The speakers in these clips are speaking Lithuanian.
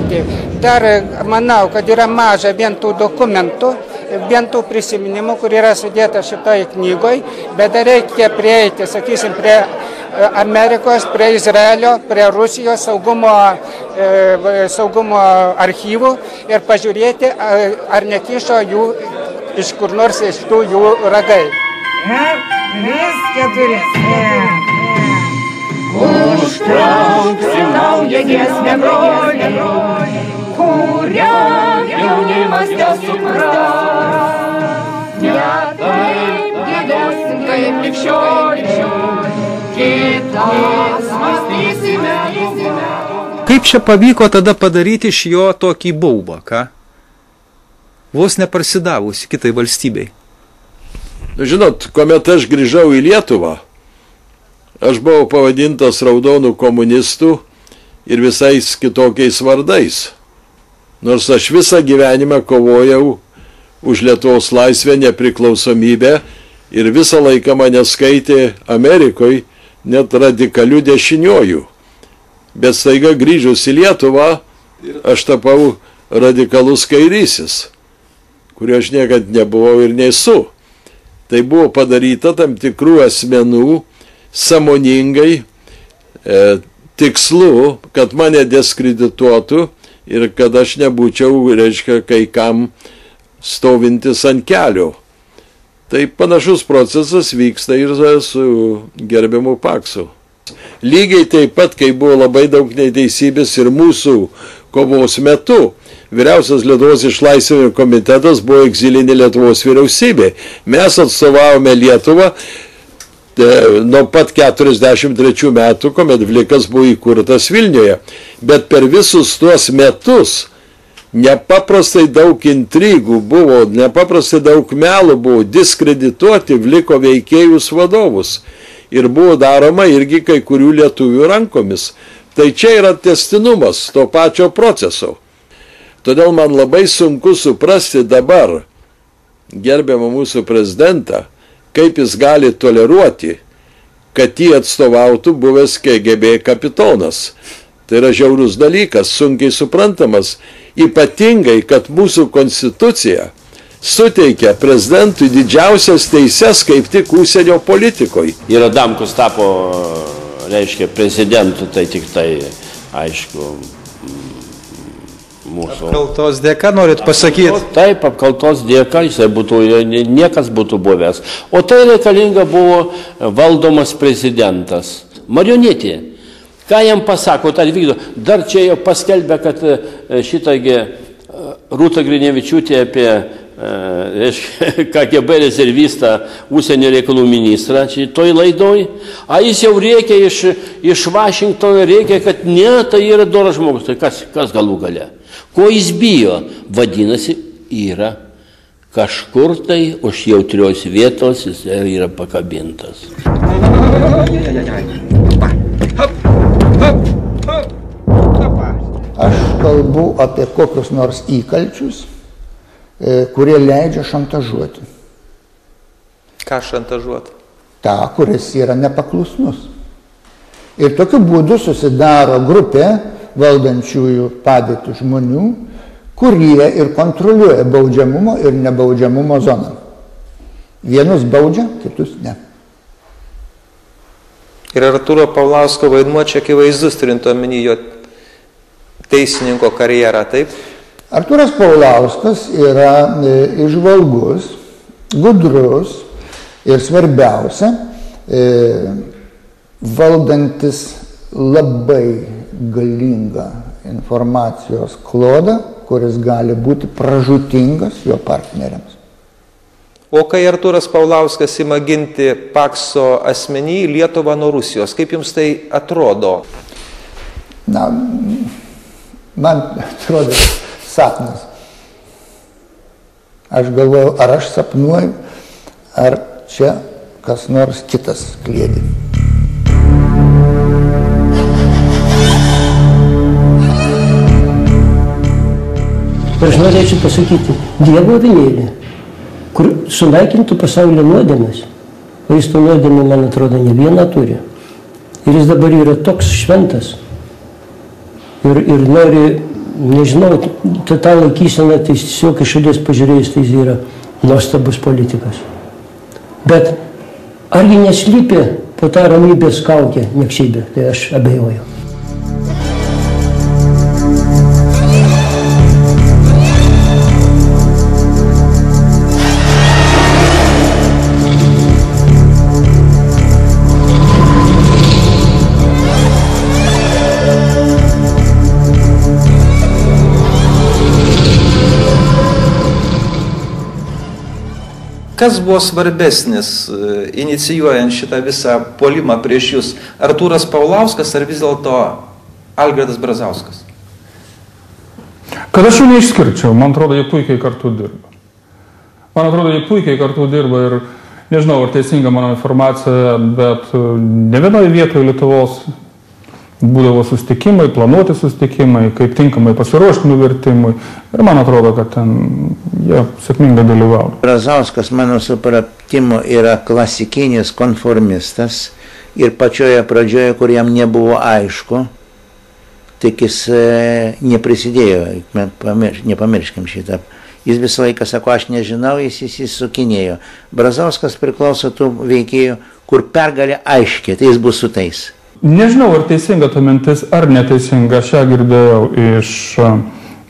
padaryti. Dar manau, kad yra maža vien tų dokumentų, vien tų prisiminimų, kur yra sudėta šitoje knygoje, bet dar reikia prieiti, sakysim, prie Amerikos, prie Izraelio, prie Rusijos saugumo archyvų ir pažiūrėti, ar nekišo jų iš kur nors iš tų jų ragai. 3, 4. Užtrauksim naują giesmę, broliai, kurią jaunimas nesupras. Ne taip giedosim, kaip ligšioliai, kitas mąstysime. Kaip čia pavyko tada padaryti iš jo tokį baubą, ką? Vos neparsidavusi kitai valstybei. Žinot, kuomet aš grįžau į Lietuvą, aš buvau pavadintas raudonų komunistų ir visais kitokiais vardais. Nors aš visą gyvenimą kovojau už Lietuvos laisvę, nepriklausomybę ir visą laiką mane skaitė Amerikoje net radikalių dešiniojų. Bet staiga grįžus į Lietuvą, aš tapau radikalus kairysis, kurio aš niekad nebuvau ir nesu. Tai buvo padaryta tam tikrų asmenų sąmoningai tikslu, kad mane diskredituotų ir kad aš nebūčiau, reiškia, kai kam stovintis ant kelio. Tai panašus procesas vyksta ir su gerbiamu Paksu. Lygiai taip pat, kai buvo labai daug neteisybės ir mūsų kovos metu, Vyriausias Lietuvos išlaisvinimo komitetas buvo egzilinė Lietuvos vyriausybė. Mes atstovavome Lietuvą nuo pat 43 metų, kuomet Vlikas buvo įkurtas Vilniuje. Bet per visus tuos metus nepaprastai daug intrigų buvo, nepaprastai daug melų buvo, diskredituoti Vliko veikėjus vadovus. Ir buvo daroma irgi kai kurių lietuvių rankomis. Tai čia yra tęstinumas to pačio proceso. Todėl man labai sunku suprasti dabar gerbiamą mūsų prezidentą, kaip jis gali toleruoti, kad jį atstovautų buvęs KGB kapitonas. Tai yra žiaurus dalykas, sunkiai suprantamas, ypatingai, kad mūsų konstitucija suteikia prezidentui didžiausias teises kaip tik užsienio politikoje. Ir Adamkus tapo, reiškia, prezidentu, tai tik tai, aišku, mūsų. Apkaltos dėka, norit pasakyti? Taip, apkaltos dėka, jisai būtų, niekas būtų buvęs. O tai reikalinga buvo valdomas prezidentas. Marionetė. Ką jam pasako, tai vykdo. Dar čia jau paskelbė, kad šitagi Rūta Grinevičiūtė apie KGB rezervistą užsienio reikalų ministrą šitoj laidoj, a jis jau rėkia iš Vašingtono, rėkia, kad ne, tai yra doras žmogus. Tai kas galų gale? Ko jis bijo? Vadinasi, yra kažkur tai už jautrios vietos jis yra pakabintas. Aš kalbu apie kokius nors įkalčius, kurie leidžia šantažuoti. Ką šantažuoti? Ta, kuris yra nepaklusnus. Ir tokiu būdu susidaro grupė valdančiųjų padėtų žmonių, kurie ir kontroliuoja baudžiamumo ir nebaudžiamumo zoną. Vienus baudžia, kitus ne. Ir Artūro Paulausko vaidmuo čia akivaizdus, turint omeny jo teisininko karjerą, taip? Artūras Paulauskas yra įžvalgus, gudrus ir svarbiausia, valdantis labai galingą informacijos klodą, kuris gali būti pražūtingas jo partneriams. O kai Artūras Paulauskas ima ginti Pakso asmenį Lietuvą nuo Rusijos, kaip jums tai atrodo? Na, man atrodo sapnas. Aš galvoju, ar aš sapnuoju, ar čia kas nors kitas kliedi. Aš norėčiau pasakyti, Dievo avinėlį, kur sunaikintų pasaulio nuodėmes, o jis to nuodėmę, man atrodo, ne vieną turi. Ir jis dabar yra toks šventas ir nori nežinau, ta laikysena, tai tiesiog iš šalies pažiūrėjus, tai yra nuostabus politikas. Bet argi neslypi po tą ramybės kaukę niekšybė, tai aš abejoju. Kas buvo svarbesnis, inicijuojant šitą visą puolimą prieš jūs? Artūras Paulauskas ar vis dėlto Algirdas Brazauskas? Kad aš jų neišskirčiau, man atrodo, jie puikiai kartu dirba. Ir nežinau, ar teisinga mano informacija, bet ne vienoje vietoje Lietuvos būdavo susitikimai, planuoti susitikimai, kaip tinkamai pasiruošti nuvertimui. Ir man atrodo, kad ten jie sėkmingai dalyvauja. Brazauskas, mano supratimu, yra klasikinis konformistas ir pačioje pradžioje, kur jam nebuvo aišku, tik jis neprisidėjo, nepamirškim šitą. Jis visą laiką sako, aš nežinau, jis įsisukinėjo. Brazauskas priklauso tų veikėjų, kur pergalė aiškiai, tai jis bus su tais. Nežinau, ar teisinga ta mintis, ar neteisinga. Aš ją girdėjau iš,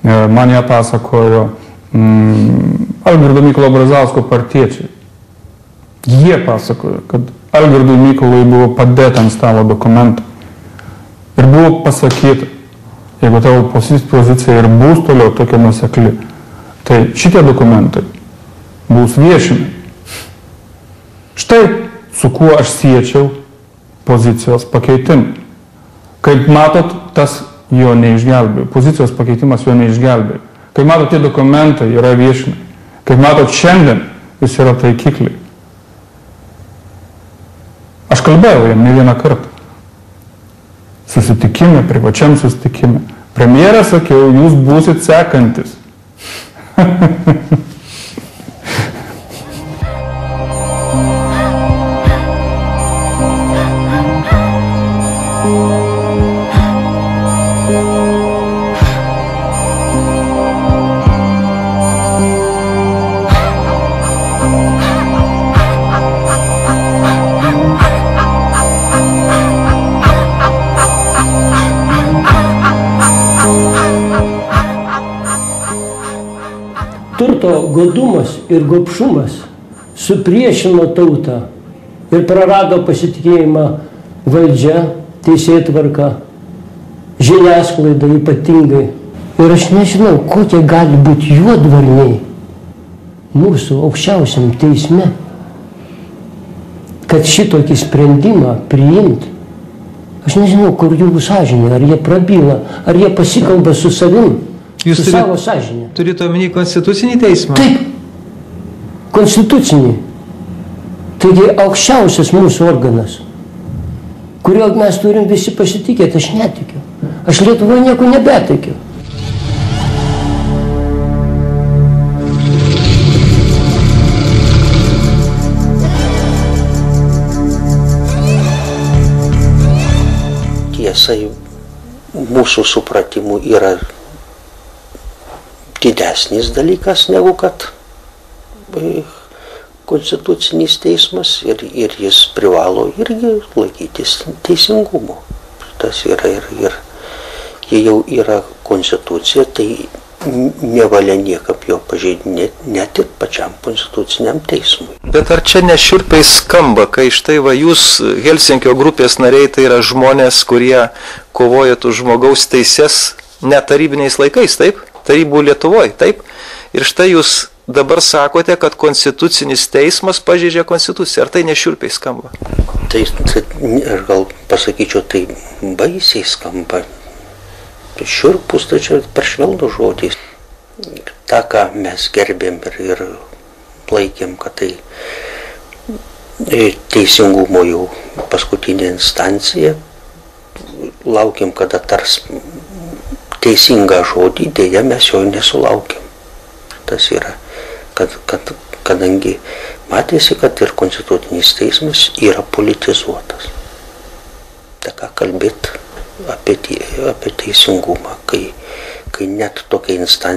man ją pasakojo Algirdo Mykolo Brazausko partiečiai. Jie pasakojo, kad Algirdui Mykolui buvo padėta ant stalo dokumentų. Ir buvo pasakyta, jeigu tavo pozicija ir bus toliau tokia nuosekli, tai šitie dokumentai bus viešinami. Štai su kuo aš siečiau pozicijos pakeitimą. Kaip matot, tas jo neišgelbėjo. Pozicijos pakeitimas jo neišgelbėjo. Kaip matot, tie dokumentai yra viešinami. Kaip matot, šiandien jis yra taikikliai. Aš kalbėjau jam ne vieną kartą. Susitikime, privačiam susitikime. Premjerė sakiau, jūs būsit sekantis. Turto godumas ir gobšumas supriešino tautą ir prarado pasitikėjimą valdžia, teisėtvarka, žiniasklaida ypatingai. Ir aš nežinau, kokie gali būti juodvarniai mūsų aukščiausiam teisme, kad šitokį sprendimą priimti. Aš nežinau, kur jų sąžinė, ar jie prabyla, ar jie pasikalba su savim. Jūs su savo sąžinė. Turite omeny konstitucinį teismą? Taip, konstitucinį. Taigi aukščiausias mūsų organas, kurio mes turim visi pasitikėti, aš netikiu. Aš Lietuvoje nieko nebetikiu. Tiesa, mūsų supratimu yra didesnis dalykas negu kad konstitucinis teismas ir jis privalo irgi laikytis teisingumo. Tas yra ir jei jau yra konstitucija, tai nevalia niekap jo pažeidinėti, net ir pačiam konstituciniam teismui. Bet ar čia nešiurpiai skamba, kai štai va jūs Helsinkio grupės nariai, tai yra žmonės, kurie kovoja už žmogaus teises net tarybiniais laikais, taip? Tarybų Lietuvoje, taip? Ir štai jūs dabar sakote, kad konstitucinis teismas pažeidžia konstituciją. Ar tai nešiurpiai skamba? Tai aš gal pasakyčiau, tai baisiai skamba. Šiurpus, tai čia per švelnų žodžiais. Ta, ką mes gerbėm ir laikėm, kad tai teisingumo jau paskutinė instancija, laukiam, kada tars teisingą žodį, dėja mes jo nesulaukėm. Tas yra, kadangi matėsi, kad ir konstitucinis teismas yra politizuotas. Ta ką kalbėt apie teisingumą, kai kai net tokia instancija